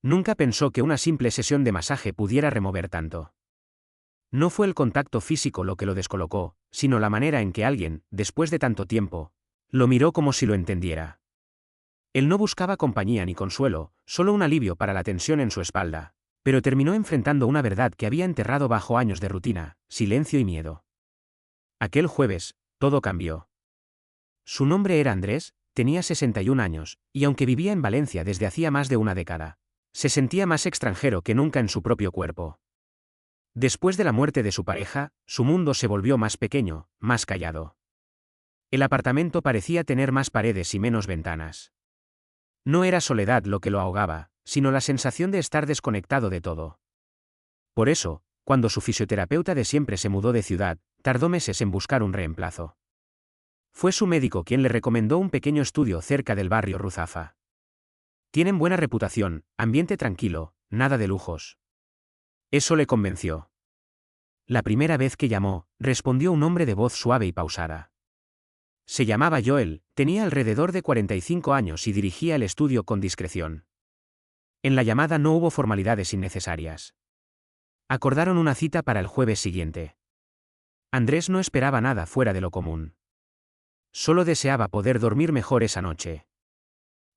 Nunca pensó que una simple sesión de masaje pudiera remover tanto. No fue el contacto físico lo que lo descolocó, sino la manera en que alguien, después de tanto tiempo, lo miró como si lo entendiera. Él no buscaba compañía ni consuelo, solo un alivio para la tensión en su espalda, pero terminó enfrentando una verdad que había enterrado bajo años de rutina, silencio y miedo. Aquel jueves, todo cambió. Su nombre era Andrés, tenía 61 años, y aunque vivía en Valencia desde hacía más de una década, se sentía más extranjero que nunca en su propio cuerpo. Después de la muerte de su pareja, su mundo se volvió más pequeño, más callado. El apartamento parecía tener más paredes y menos ventanas. No era soledad lo que lo ahogaba, sino la sensación de estar desconectado de todo. Por eso, cuando su fisioterapeuta de siempre se mudó de ciudad, tardó meses en buscar un reemplazo. Fue su médico quien le recomendó un pequeño estudio cerca del barrio Ruzafa. Tienen buena reputación, ambiente tranquilo, nada de lujos. Eso le convenció. La primera vez que llamó, respondió un hombre de voz suave y pausada. Se llamaba Joel, tenía alrededor de 45 años y dirigía el estudio con discreción. En la llamada no hubo formalidades innecesarias. Acordaron una cita para el jueves siguiente. Andrés no esperaba nada fuera de lo común. Solo deseaba poder dormir mejor esa noche.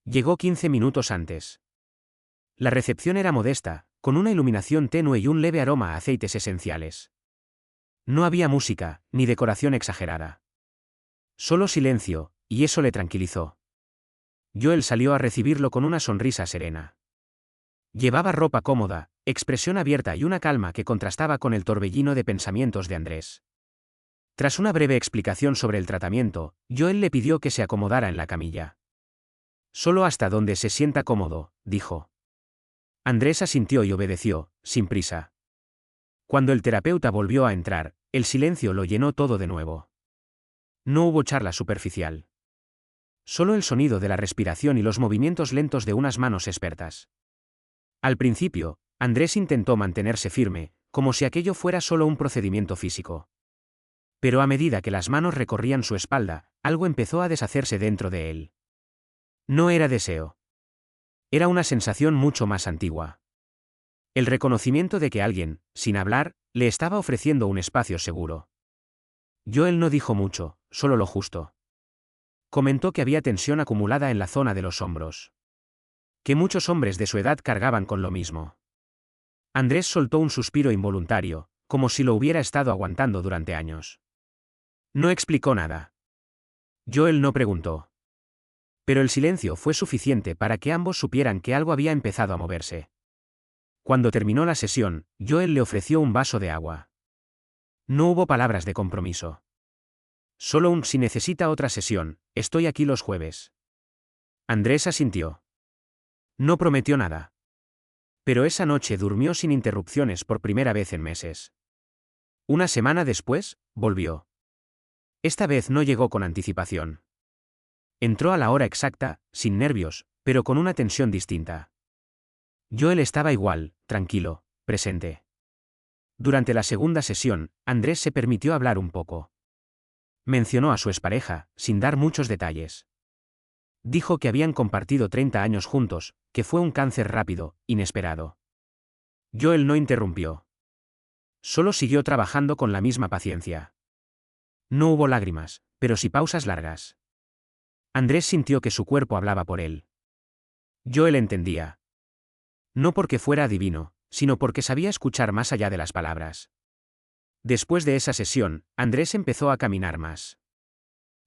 Llegó 15 minutos antes. La recepción era modesta, con una iluminación tenue y un leve aroma a aceites esenciales. No había música, ni decoración exagerada. Solo silencio, y eso le tranquilizó. Joel salió a recibirlo con una sonrisa serena. Llevaba ropa cómoda, expresión abierta y una calma que contrastaba con el torbellino de pensamientos de Andrés. Tras una breve explicación sobre el tratamiento, Joel le pidió que se acomodara en la camilla. Solo hasta donde se sienta cómodo, dijo. Andrés asintió y obedeció, sin prisa. Cuando el terapeuta volvió a entrar, el silencio lo llenó todo de nuevo. No hubo charla superficial. Solo el sonido de la respiración y los movimientos lentos de unas manos expertas. Al principio, Andrés intentó mantenerse firme, como si aquello fuera solo un procedimiento físico. Pero a medida que las manos recorrían su espalda, algo empezó a deshacerse dentro de él. No era deseo. Era una sensación mucho más antigua. El reconocimiento de que alguien, sin hablar, le estaba ofreciendo un espacio seguro. Joel no dijo mucho, solo lo justo. Comentó que había tensión acumulada en la zona de los hombros. Que muchos hombres de su edad cargaban con lo mismo. Andrés soltó un suspiro involuntario, como si lo hubiera estado aguantando durante años. No explicó nada. Joel no preguntó. Pero el silencio fue suficiente para que ambos supieran que algo había empezado a moverse. Cuando terminó la sesión, Joel le ofreció un vaso de agua. No hubo palabras de compromiso. Solo un si necesita otra sesión, estoy aquí los jueves. Andrés asintió. No prometió nada. Pero esa noche durmió sin interrupciones por primera vez en meses. Una semana después, volvió. Esta vez no llegó con anticipación. Entró a la hora exacta, sin nervios, pero con una tensión distinta. Joel estaba igual, tranquilo, presente. Durante la segunda sesión, Andrés se permitió hablar un poco. Mencionó a su expareja, sin dar muchos detalles. Dijo que habían compartido 30 años juntos, que fue un cáncer rápido, inesperado. Joel no interrumpió. Solo siguió trabajando con la misma paciencia. No hubo lágrimas, pero sí pausas largas. Andrés sintió que su cuerpo hablaba por él. Joel entendía. No porque fuera adivino, sino porque sabía escuchar más allá de las palabras. Después de esa sesión, Andrés empezó a caminar más.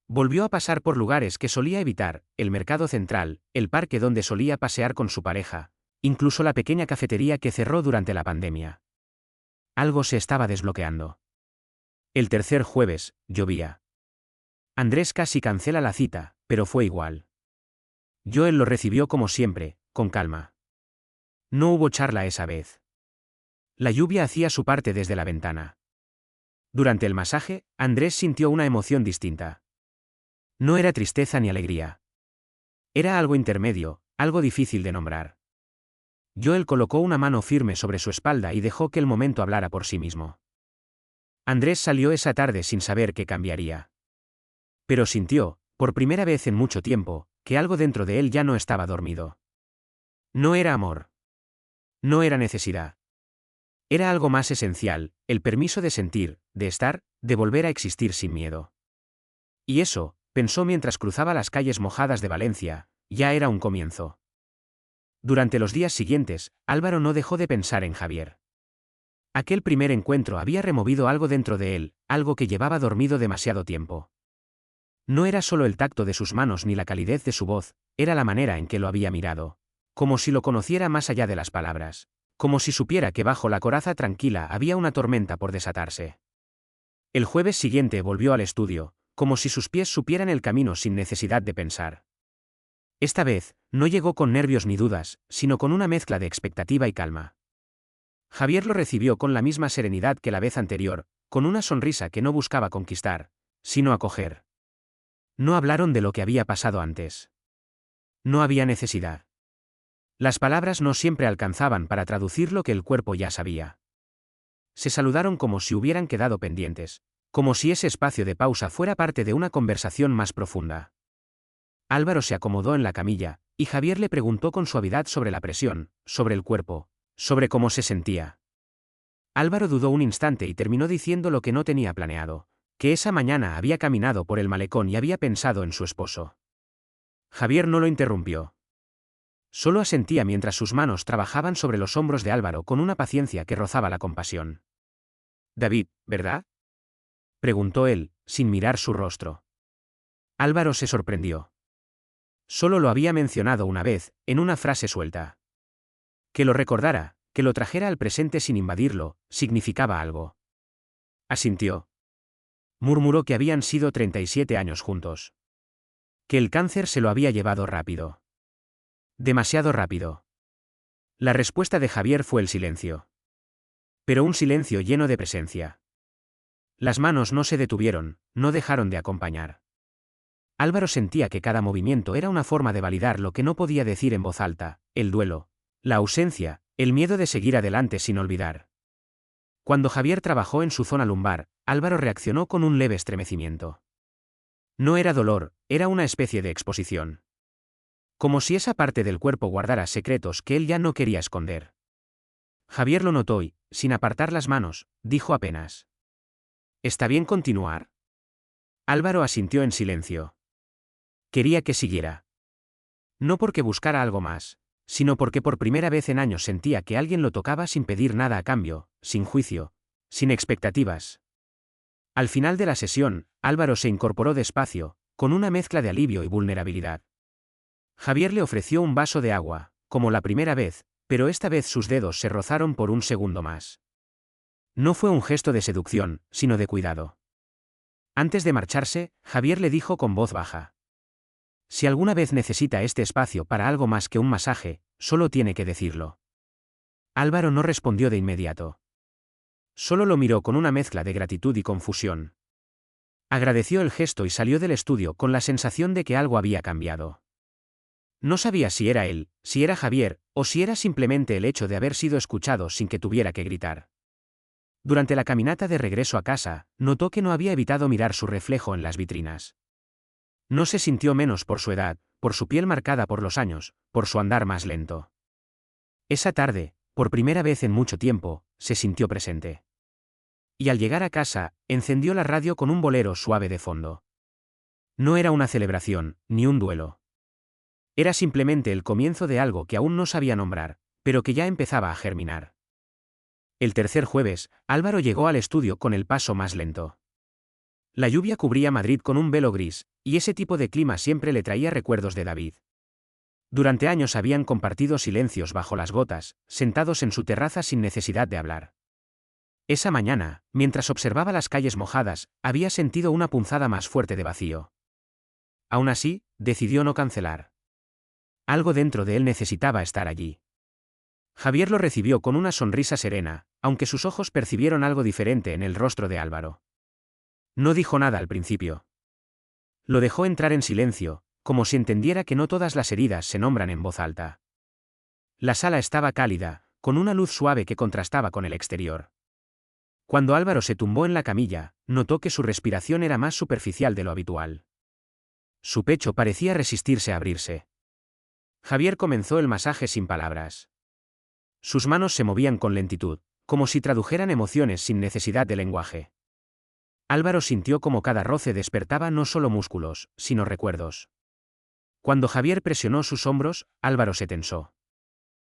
Volvió a pasar por lugares que solía evitar, el mercado central, el parque donde solía pasear con su pareja, incluso la pequeña cafetería que cerró durante la pandemia. Algo se estaba desbloqueando. El tercer jueves, llovía. Andrés casi cancela la cita, pero fue igual. Joel lo recibió como siempre, con calma. No hubo charla esa vez. La lluvia hacía su parte desde la ventana. Durante el masaje, Andrés sintió una emoción distinta. No era tristeza ni alegría. Era algo intermedio, algo difícil de nombrar. Joel colocó una mano firme sobre su espalda y dejó que el momento hablara por sí mismo. Andrés salió esa tarde sin saber qué cambiaría. Pero sintió, por primera vez en mucho tiempo, que algo dentro de él ya no estaba dormido. No era amor. No era necesidad. Era algo más esencial, el permiso de sentir, de estar, de volver a existir sin miedo. Y eso, pensó mientras cruzaba las calles mojadas de Valencia, ya era un comienzo. Durante los días siguientes, Álvaro no dejó de pensar en Javier. Aquel primer encuentro había removido algo dentro de él, algo que llevaba dormido demasiado tiempo. No era solo el tacto de sus manos ni la calidez de su voz, era la manera en que lo había mirado. Como si lo conociera más allá de las palabras. Como si supiera que bajo la coraza tranquila había una tormenta por desatarse. El jueves siguiente volvió al estudio, como si sus pies supieran el camino sin necesidad de pensar. Esta vez, no llegó con nervios ni dudas, sino con una mezcla de expectativa y calma. Javier lo recibió con la misma serenidad que la vez anterior, con una sonrisa que no buscaba conquistar, sino acoger. No hablaron de lo que había pasado antes. No había necesidad. Las palabras no siempre alcanzaban para traducir lo que el cuerpo ya sabía. Se saludaron como si hubieran quedado pendientes, como si ese espacio de pausa fuera parte de una conversación más profunda. Álvaro se acomodó en la camilla, y Javier le preguntó con suavidad sobre la presión, sobre el cuerpo, sobre cómo se sentía. Álvaro dudó un instante y terminó diciendo lo que no tenía planeado, que esa mañana había caminado por el malecón y había pensado en su esposo. Javier no lo interrumpió. Solo asentía mientras sus manos trabajaban sobre los hombros de Álvaro con una paciencia que rozaba la compasión. «David, ¿verdad?», preguntó él, sin mirar su rostro. Álvaro se sorprendió. Solo lo había mencionado una vez, en una frase suelta. Que lo recordara, que lo trajera al presente sin invadirlo, significaba algo. Asintió. Murmuró que habían sido 37 años juntos. Que el cáncer se lo había llevado rápido. Demasiado rápido. La respuesta de Javier fue el silencio. Pero un silencio lleno de presencia. Las manos no se detuvieron, no dejaron de acompañar. Álvaro sentía que cada movimiento era una forma de validar lo que no podía decir en voz alta, el duelo, la ausencia, el miedo de seguir adelante sin olvidar. Cuando Javier trabajó en su zona lumbar, Álvaro reaccionó con un leve estremecimiento. No era dolor, era una especie de exposición. Como si esa parte del cuerpo guardara secretos que él ya no quería esconder. Javier lo notó y, sin apartar las manos, dijo apenas: «¿Está bien continuar?». Álvaro asintió en silencio. Quería que siguiera. No porque buscara algo más, sino porque por primera vez en años sentía que alguien lo tocaba sin pedir nada a cambio, sin juicio, sin expectativas. Al final de la sesión, Álvaro se incorporó despacio, con una mezcla de alivio y vulnerabilidad. Javier le ofreció un vaso de agua, como la primera vez, pero esta vez sus dedos se rozaron por un segundo más. No fue un gesto de seducción, sino de cuidado. Antes de marcharse, Javier le dijo con voz baja: «Si alguna vez necesita este espacio para algo más que un masaje, solo tiene que decirlo». Álvaro no respondió de inmediato. Solo lo miró con una mezcla de gratitud y confusión. Agradeció el gesto y salió del estudio con la sensación de que algo había cambiado. No sabía si era él, si era Javier, o si era simplemente el hecho de haber sido escuchado sin que tuviera que gritar. Durante la caminata de regreso a casa, notó que no había evitado mirar su reflejo en las vitrinas. No se sintió menos por su edad, por su piel marcada por los años, por su andar más lento. Esa tarde, por primera vez en mucho tiempo, se sintió presente. Y al llegar a casa, encendió la radio con un bolero suave de fondo. No era una celebración, ni un duelo. Era simplemente el comienzo de algo que aún no sabía nombrar, pero que ya empezaba a germinar. El tercer jueves, Álvaro llegó al estudio con el paso más lento. La lluvia cubría Madrid con un velo gris, y ese tipo de clima siempre le traía recuerdos de David. Durante años habían compartido silencios bajo las gotas, sentados en su terraza sin necesidad de hablar. Esa mañana, mientras observaba las calles mojadas, había sentido una punzada más fuerte de vacío. Aún así, decidió no cancelar. Algo dentro de él necesitaba estar allí. Javier lo recibió con una sonrisa serena, aunque sus ojos percibieron algo diferente en el rostro de Álvaro. No dijo nada al principio. Lo dejó entrar en silencio, como si entendiera que no todas las heridas se nombran en voz alta. La sala estaba cálida, con una luz suave que contrastaba con el exterior. Cuando Álvaro se tumbó en la camilla, notó que su respiración era más superficial de lo habitual. Su pecho parecía resistirse a abrirse. Javier comenzó el masaje sin palabras. Sus manos se movían con lentitud, como si tradujeran emociones sin necesidad de lenguaje. Álvaro sintió como cada roce despertaba no solo músculos, sino recuerdos. Cuando Javier presionó sus hombros, Álvaro se tensó.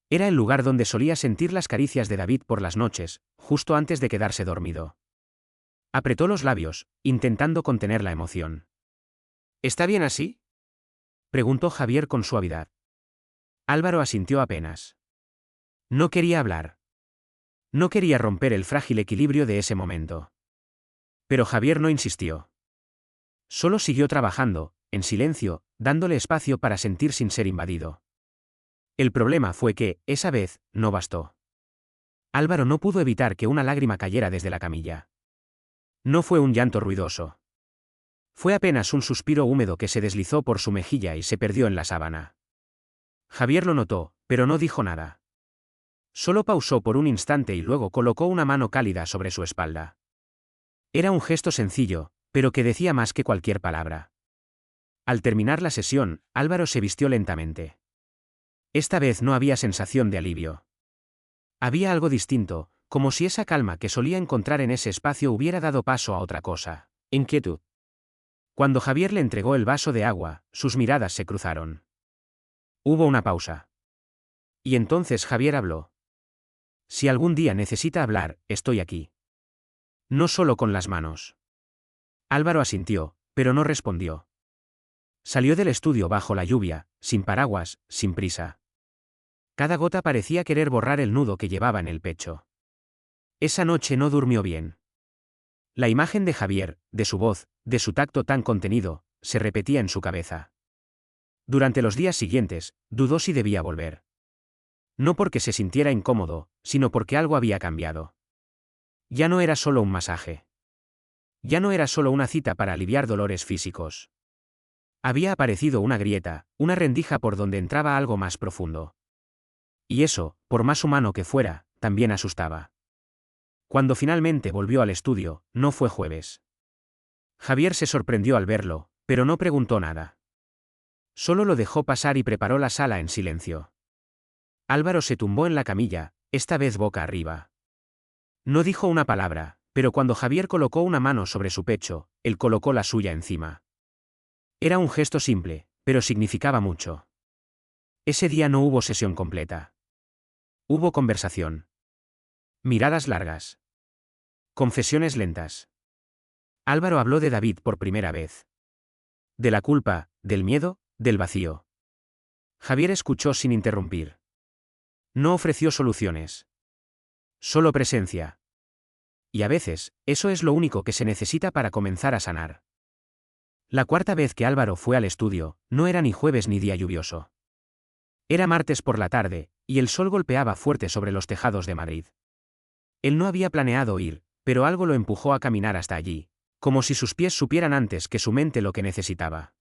Era el lugar donde solía sentir las caricias de David por las noches, justo antes de quedarse dormido. Apretó los labios, intentando contener la emoción. ¿Está bien así?, preguntó Javier con suavidad. Álvaro asintió apenas. No quería hablar. No quería romper el frágil equilibrio de ese momento. Pero Javier no insistió. Solo siguió trabajando, en silencio, dándole espacio para sentir sin ser invadido. El problema fue que, esa vez, no bastó. Álvaro no pudo evitar que una lágrima cayera desde la camilla. No fue un llanto ruidoso. Fue apenas un suspiro húmedo que se deslizó por su mejilla y se perdió en la sábana. Javier lo notó, pero no dijo nada. Solo pausó por un instante y luego colocó una mano cálida sobre su espalda. Era un gesto sencillo, pero que decía más que cualquier palabra. Al terminar la sesión, Álvaro se vistió lentamente. Esta vez no había sensación de alivio. Había algo distinto, como si esa calma que solía encontrar en ese espacio hubiera dado paso a otra cosa: inquietud. Cuando Javier le entregó el vaso de agua, sus miradas se cruzaron. Hubo una pausa. Y entonces Javier habló. Si algún día necesita hablar, estoy aquí. No solo con las manos. Álvaro asintió, pero no respondió. Salió del estudio bajo la lluvia, sin paraguas, sin prisa. Cada gota parecía querer borrar el nudo que llevaba en el pecho. Esa noche no durmió bien. La imagen de Javier, de su voz, de su tacto tan contenido, se repetía en su cabeza. Durante los días siguientes, dudó si debía volver. No porque se sintiera incómodo, sino porque algo había cambiado. Ya no era solo un masaje. Ya no era solo una cita para aliviar dolores físicos. Había aparecido una grieta, una rendija por donde entraba algo más profundo. Y eso, por más humano que fuera, también asustaba. Cuando finalmente volvió al estudio, no fue jueves. Javier se sorprendió al verlo, pero no preguntó nada. Solo lo dejó pasar y preparó la sala en silencio. Álvaro se tumbó en la camilla, esta vez boca arriba. No dijo una palabra, pero cuando Javier colocó una mano sobre su pecho, él colocó la suya encima. Era un gesto simple, pero significaba mucho. Ese día no hubo sesión completa. Hubo conversación. Miradas largas. Confesiones lentas. Álvaro habló de David por primera vez. De la culpa, del miedo, del vacío. Javier escuchó sin interrumpir. No ofreció soluciones. Solo presencia. Y a veces, eso es lo único que se necesita para comenzar a sanar. La cuarta vez que Álvaro fue al estudio, no era ni jueves ni día lluvioso. Era martes por la tarde, y el sol golpeaba fuerte sobre los tejados de Madrid. Él no había planeado ir, pero algo lo empujó a caminar hasta allí, como si sus pies supieran antes que su mente lo que necesitaba.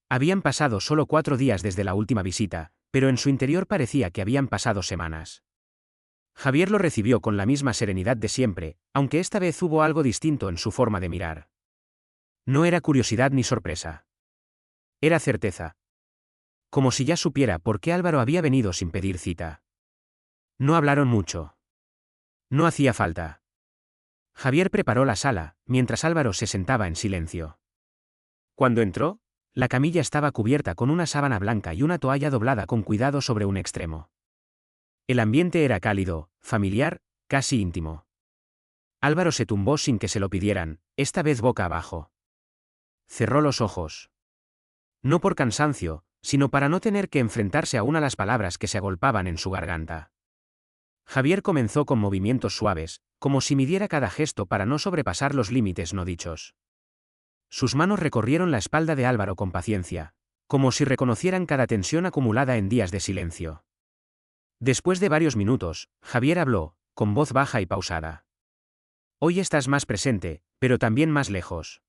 Habían pasado solo 4 días desde la última visita, pero en su interior parecía que habían pasado semanas. Javier lo recibió con la misma serenidad de siempre, aunque esta vez hubo algo distinto en su forma de mirar. No era curiosidad ni sorpresa. Era certeza. Como si ya supiera por qué Álvaro había venido sin pedir cita. No hablaron mucho. No hacía falta. Javier preparó la sala, mientras Álvaro se sentaba en silencio. Cuando entró, la camilla estaba cubierta con una sábana blanca y una toalla doblada con cuidado sobre un extremo. El ambiente era cálido, familiar, casi íntimo. Álvaro se tumbó sin que se lo pidieran, esta vez boca abajo. Cerró los ojos. No por cansancio, sino para no tener que enfrentarse aún a las palabras que se agolpaban en su garganta. Javier comenzó con movimientos suaves, como si midiera cada gesto para no sobrepasar los límites no dichos. Sus manos recorrieron la espalda de Álvaro con paciencia, como si reconocieran cada tensión acumulada en días de silencio. Después de varios minutos, Javier habló, con voz baja y pausada. Hoy estás más presente, pero también más lejos.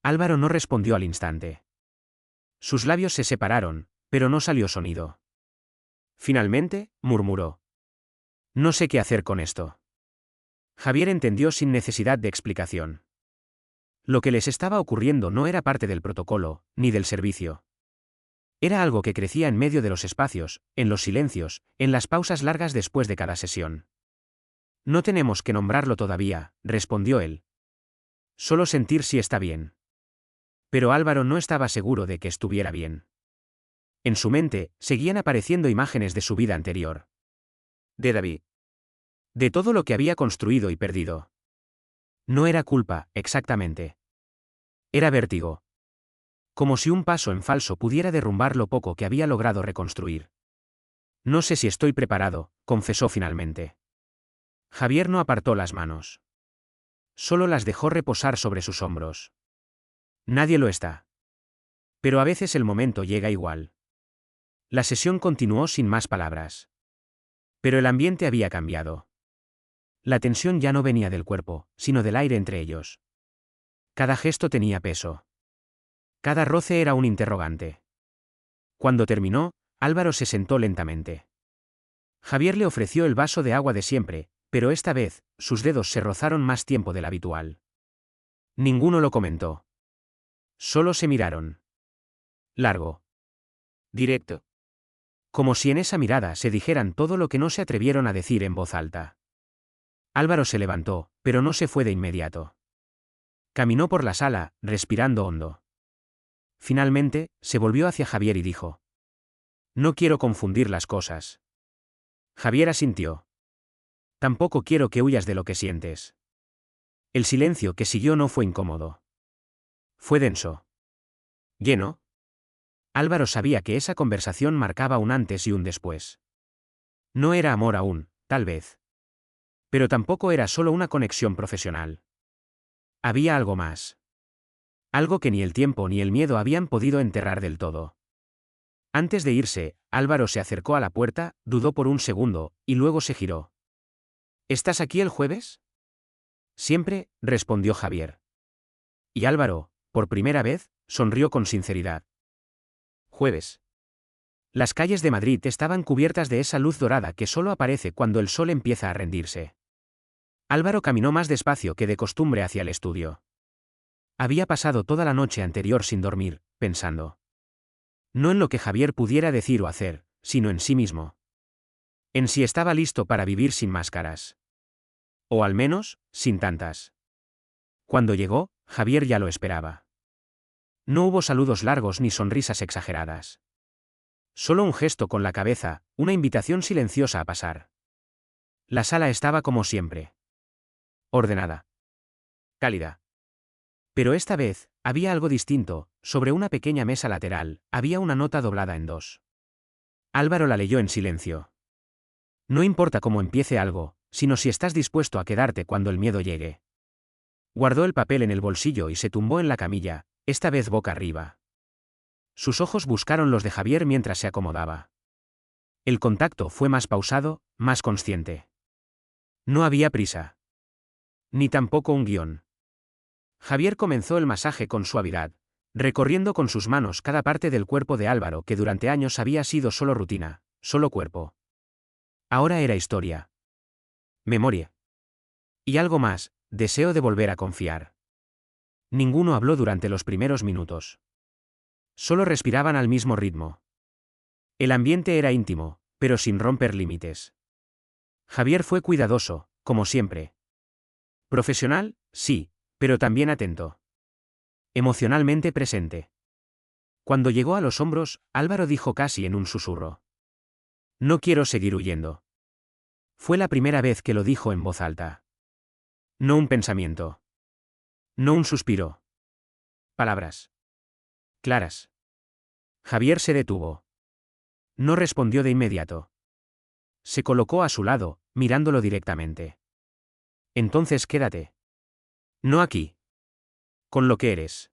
Álvaro no respondió al instante. Sus labios se separaron, pero no salió sonido. Finalmente, murmuró. No sé qué hacer con esto. Javier entendió sin necesidad de explicación. Lo que les estaba ocurriendo no era parte del protocolo, ni del servicio. Era algo que crecía en medio de los espacios, en los silencios, en las pausas largas después de cada sesión. No tenemos que nombrarlo todavía, respondió él. Solo sentir si está bien. Pero Álvaro no estaba seguro de que estuviera bien. En su mente, seguían apareciendo imágenes de su vida anterior. De David. De todo lo que había construido y perdido. No era culpa, exactamente. Era vértigo. Como si un paso en falso pudiera derrumbar lo poco que había logrado reconstruir. No sé si estoy preparado, confesó finalmente. Javier no apartó las manos. Solo las dejó reposar sobre sus hombros. Nadie lo está. Pero a veces el momento llega igual. La sesión continuó sin más palabras. Pero el ambiente había cambiado. La tensión ya no venía del cuerpo, sino del aire entre ellos. Cada gesto tenía peso. Cada roce era un interrogante. Cuando terminó, Álvaro se sentó lentamente. Javier le ofreció el vaso de agua de siempre, pero esta vez, sus dedos se rozaron más tiempo del habitual. Ninguno lo comentó. Solo se miraron. Largo. Directo. Como si en esa mirada se dijeran todo lo que no se atrevieron a decir en voz alta. Álvaro se levantó, pero no se fue de inmediato. Caminó por la sala, respirando hondo. Finalmente, se volvió hacia Javier y dijo: No quiero confundir las cosas. Javier asintió. Tampoco quiero que huyas de lo que sientes. El silencio que siguió no fue incómodo. Fue denso. Lleno. Álvaro sabía que esa conversación marcaba un antes y un después. No era amor aún, tal vez. Pero tampoco era solo una conexión profesional. Había algo más. Algo que ni el tiempo ni el miedo habían podido enterrar del todo. Antes de irse, Álvaro se acercó a la puerta, dudó por un segundo, y luego se giró. ¿Estás aquí el jueves? Siempre, respondió Javier. Y Álvaro, por primera vez, sonrió con sinceridad. Jueves. Las calles de Madrid estaban cubiertas de esa luz dorada que solo aparece cuando el sol empieza a rendirse. Álvaro caminó más despacio que de costumbre hacia el estudio. Había pasado toda la noche anterior sin dormir, pensando. No en lo que Javier pudiera decir o hacer, sino en sí mismo. En si estaba listo para vivir sin máscaras. O al menos, sin tantas. Cuando llegó, Javier ya lo esperaba. No hubo saludos largos ni sonrisas exageradas. Solo un gesto con la cabeza, una invitación silenciosa a pasar. La sala estaba como siempre. Ordenada. Cálida. Pero esta vez, había algo distinto, sobre una pequeña mesa lateral, había una nota doblada en dos. Álvaro la leyó en silencio. No importa cómo empiece algo, sino si estás dispuesto a quedarte cuando el miedo llegue. Guardó el papel en el bolsillo y se tumbó en la camilla, esta vez boca arriba. Sus ojos buscaron los de Javier mientras se acomodaba. El contacto fue más pausado, más consciente. No había prisa. Ni tampoco un guión. Javier comenzó el masaje con suavidad, recorriendo con sus manos cada parte del cuerpo de Álvaro que durante años había sido solo rutina, solo cuerpo. Ahora era historia. Memoria. Y algo más, deseo de volver a confiar. Ninguno habló durante los primeros minutos. Solo respiraban al mismo ritmo. El ambiente era íntimo, pero sin romper límites. Javier fue cuidadoso, como siempre. Profesional, sí, pero también atento. Emocionalmente presente. Cuando llegó a los hombros, Álvaro dijo casi en un susurro: No quiero seguir huyendo. Fue la primera vez que lo dijo en voz alta. No un pensamiento. No un suspiro. Palabras. Claras. Javier se detuvo. No respondió de inmediato. Se colocó a su lado, mirándolo directamente. Entonces quédate. No aquí. Con lo que eres.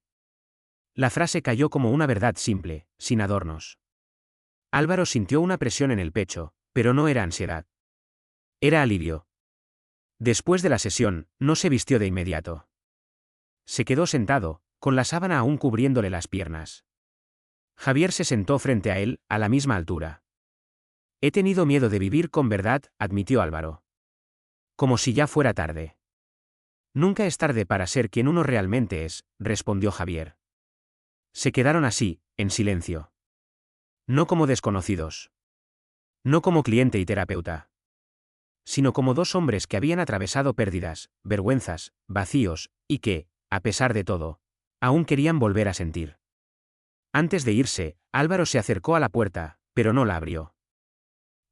La frase cayó como una verdad simple, sin adornos. Álvaro sintió una presión en el pecho, pero no era ansiedad. Era alivio. Después de la sesión, no se vistió de inmediato. Se quedó sentado, con la sábana aún cubriéndole las piernas. Javier se sentó frente a él, a la misma altura. He tenido miedo de vivir con verdad, admitió Álvaro. Como si ya fuera tarde. Nunca es tarde para ser quien uno realmente es, respondió Javier. Se quedaron así, en silencio. No como desconocidos. No como cliente y terapeuta. Sino como dos hombres que habían atravesado pérdidas, vergüenzas, vacíos, y que, a pesar de todo, aún querían volver a sentir. Antes de irse, Álvaro se acercó a la puerta, pero no la abrió.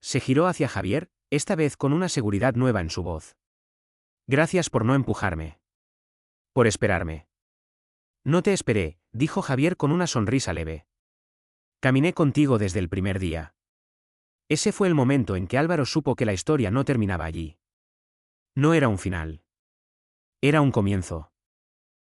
Se giró hacia Javier, esta vez con una seguridad nueva en su voz. Gracias por no empujarme. Por esperarme. No te esperé, dijo Javier con una sonrisa leve. Caminé contigo desde el primer día. Ese fue el momento en que Álvaro supo que la historia no terminaba allí. No era un final. Era un comienzo.